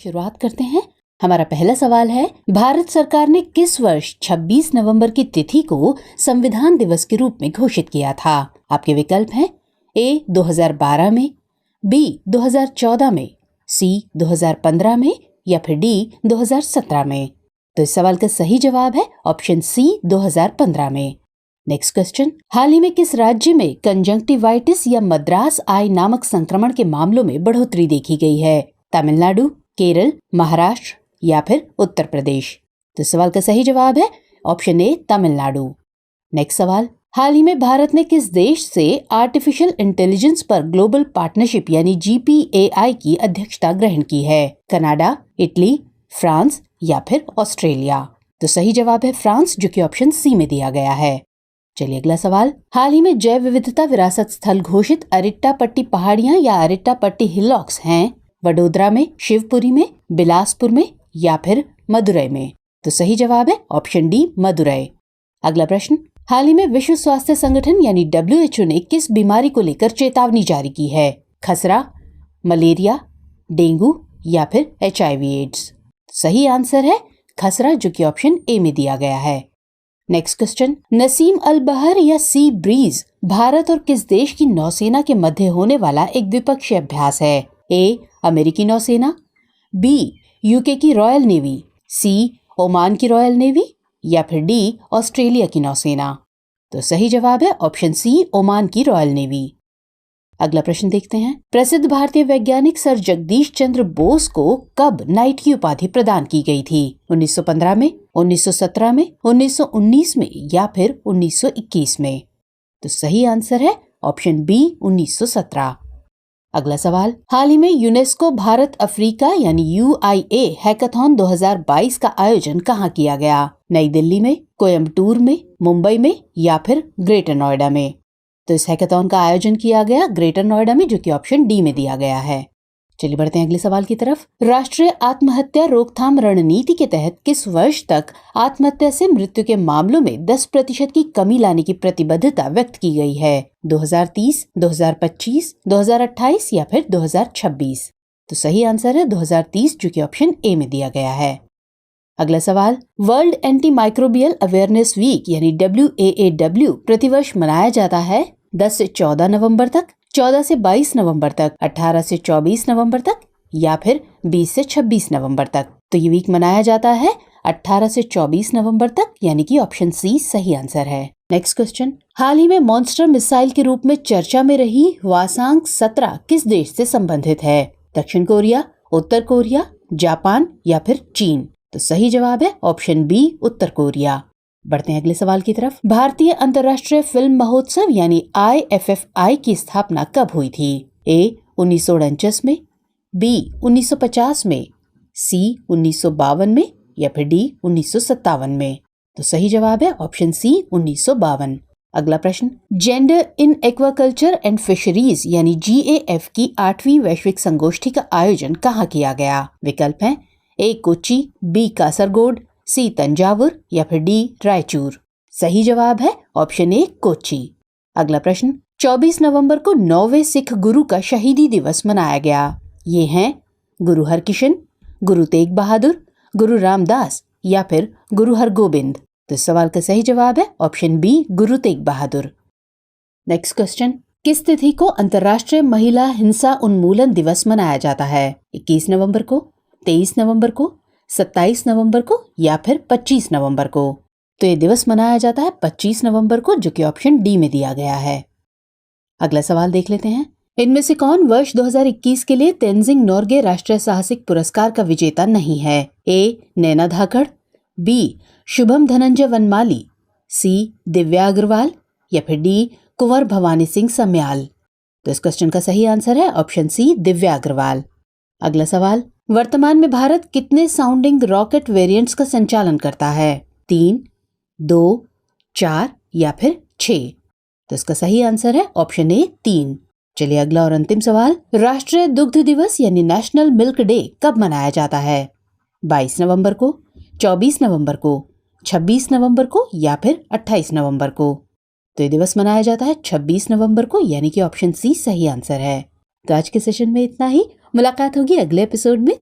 शुरुआत करते हैं। हमारा पहला सवाल है, भारत सरकार ने किस वर्ष 26 नवंबर की तिथि को संविधान दिवस के रूप में घोषित किया था? आपके विकल्प हैं ए 2012 में, बी 2014 में, सी 2015 में या फिर डी 2017 में। तो इस सवाल का सही जवाब है ऑप्शन सी 2015 में। नेक्स्ट क्वेश्चन, हाल ही में किस राज्य में कंजंक्टिवाइटिस या मद्रास आई नामक संक्रमण के मामलों में बढ़ोतरी देखी गई है? तमिलनाडु, केरल, महाराष्ट्र या फिर उत्तर प्रदेश? तो सवाल का सही जवाब है ऑप्शन ए तमिलनाडु। नेक्स्ट सवाल, हाल ही में भारत ने किस देश से आर्टिफिशियल इंटेलिजेंस पर ग्लोबल पार्टनरशिप यानी GPAI की अध्यक्षता ग्रहण की है? कनाडा, इटली, फ्रांस या फिर ऑस्ट्रेलिया? तो सही जवाब है फ्रांस, जो कि ऑप्शन सी में दिया गया है। चलिए अगला सवाल, हाल ही में जैव विविधता विरासत स्थल घोषित अरिट्टापट्टी पहाड़ियां या अरिट्टापट्टी हिलॉक्स हैं वडोदरा में, शिवपुरी में, बिलासपुर में या फिर मदुरई में? तो सही जवाब है ऑप्शन डी मदुरई। अगला प्रश्न, हाल ही में विश्व स्वास्थ्य संगठन यानी WHO ने किस बीमारी को लेकर चेतावनी जारी की है? खसरा, मलेरिया, डेंगू या फिर HIV एड्स? सही आंसर है खसरा, जो कि ऑप्शन ए में दिया गया है। नेक्स्ट क्वेश्चन, नसीम अल बहर या सी ब्रीज भारत और किस देश की नौसेना के मध्य होने वाला एक द्विपक्षीय अभ्यास है? ए अमेरिकी नौसेना, बी UK की रॉयल नेवी, सी ओमान की रॉयल नेवी या फिर डी ऑस्ट्रेलिया की नौसेना? तो सही जवाब है ऑप्शन सी ओमान की रॉयल नेवी। अगला प्रश्न देखते हैं, प्रसिद्ध भारतीय वैज्ञानिक सर जगदीश चंद्र बोस को कब नाइट की उपाधि प्रदान की गई थी? 1915 में, 1917 में, 1919 में या फिर 1921 में? तो सही आंसर है ऑप्शन बी 1917। अगला सवाल, हाल ही में यूनेस्को भारत अफ्रीका यानी UIA हैकाथॉन 2022 का आयोजन कहाँ किया गया? नई दिल्ली में, कोयम्बटूर में, मुंबई में या फिर ग्रेटर नोएडा में? तो इस हैकाथॉन का आयोजन किया गया ग्रेटर नोएडा में, जो कि ऑप्शन डी में दिया गया है। चलिए बढ़ते हैं अगले सवाल की तरफ। राष्ट्रीय आत्महत्या रोकथाम रणनीति के तहत किस वर्ष तक आत्महत्या से मृत्यु के मामलों में 10% की कमी लाने की प्रतिबद्धता व्यक्त की गई है? 2030, 2025, 2028 या फिर 2026? तो सही आंसर है 2030, जो कि ऑप्शन ए में दिया गया है। अगला सवाल, world anti microbial awareness week यानी WAAW प्रतिवर्ष मनाया जाता है 10 से 14 नवंबर तक, 14 से 22 नवंबर तक, 18 से 24 नवंबर तक या फिर 20 से 26 नवंबर तक? तो ये वीक मनाया जाता है 18 से 24 नवंबर तक, यानी कि ऑप्शन सी सही आंसर है। नेक्स्ट क्वेश्चन, हाल ही में मॉन्स्टर मिसाइल के रूप में चर्चा में रही हवासांग 17 किस देश से संबंधित है? दक्षिण कोरिया, उत्तर कोरिया, जापान या फिर चीन? तो सही जवाब है ऑप्शन बी उत्तर कोरिया। बढ़ते हैं अगले सवाल की तरफ। भारतीय अंतर्राष्ट्रीय फिल्म महोत्सव यानी IFFI की स्थापना कब हुई थी? ए 1949 में, बी 1950 में, सी 1952 में या फिर डी 1957 में? तो सही जवाब है ऑप्शन सी 1952। अगला प्रश्न, gender in aquaculture and fisheries यानी GAF की 8वीं वैश्विक संगोष्ठी का आयोजन कहाँ किया गया? विकल्प हैं ए कोच्चि, बी कासरगोड, सी तंजावुर या फिर डी रायचूर? सही जवाब है ऑप्शन ए कोच्चि। अगला प्रश्न, 24 नवंबर को 9वें सिख गुरु का शहीदी दिवस मनाया गया। ये हैं गुरु हरकिशन, गुरु तेग बहादुर, गुरु रामदास या फिर गुरु हरगोबिंद? तो इस सवाल का सही जवाब है option B Guru Tegh Bahadur. Next question, किस तिथि को अंतर्राष्ट्रीय महिला हिंसा उन्मूलन दिवस मनाया जाता है? 21 नवंबर को, 23 नवंबर को, 27 नवंबर को या फिर 25 नवंबर को? तो ये दिवस मनाया जाता है 25 नवंबर को, जो कि ऑप्शन डी में दिया गया है। अगला सवाल देख लेते हैं, इनमें से कौन वर्ष 2021 के लिए तेनजिंग नोर्गे राष्ट्रीय साहसिक पुरस्कार का विजेता नहीं है? ए नैना धाकड़, बी शुभम धनंजय वनमाली, सी दिव्या अग्रवाल या फिर डी कुंवर भवानी सिंह सम्याल? तो इस क्वेश्चन का सही आंसर है ऑप्शन सी दिव्या अग्रवाल। अगला सवाल, वर्तमान में भारत कितने साउंडिंग रॉकेट वेरिएंट्स का संचालन करता है? 3, 2, 4 या फिर 6? तो इसका सही आंसर है ऑप्शन ए 3। चलिए अगला और अंतिम सवाल, राष्ट्रीय दुग्ध दिवस यानी नेशनल मिल्क डे कब मनाया जाता है? 22 नवंबर को, 24 नवंबर को, 26 नवंबर को या फिर 28 नवंबर को? तो ये दिवस मनाया जाता है 26 नवंबर को, यानी कि ऑप्शन सी सही आंसर है। तो आज के सेशन में इतना ही। मुलाकात होगी अगले एपिसोड में।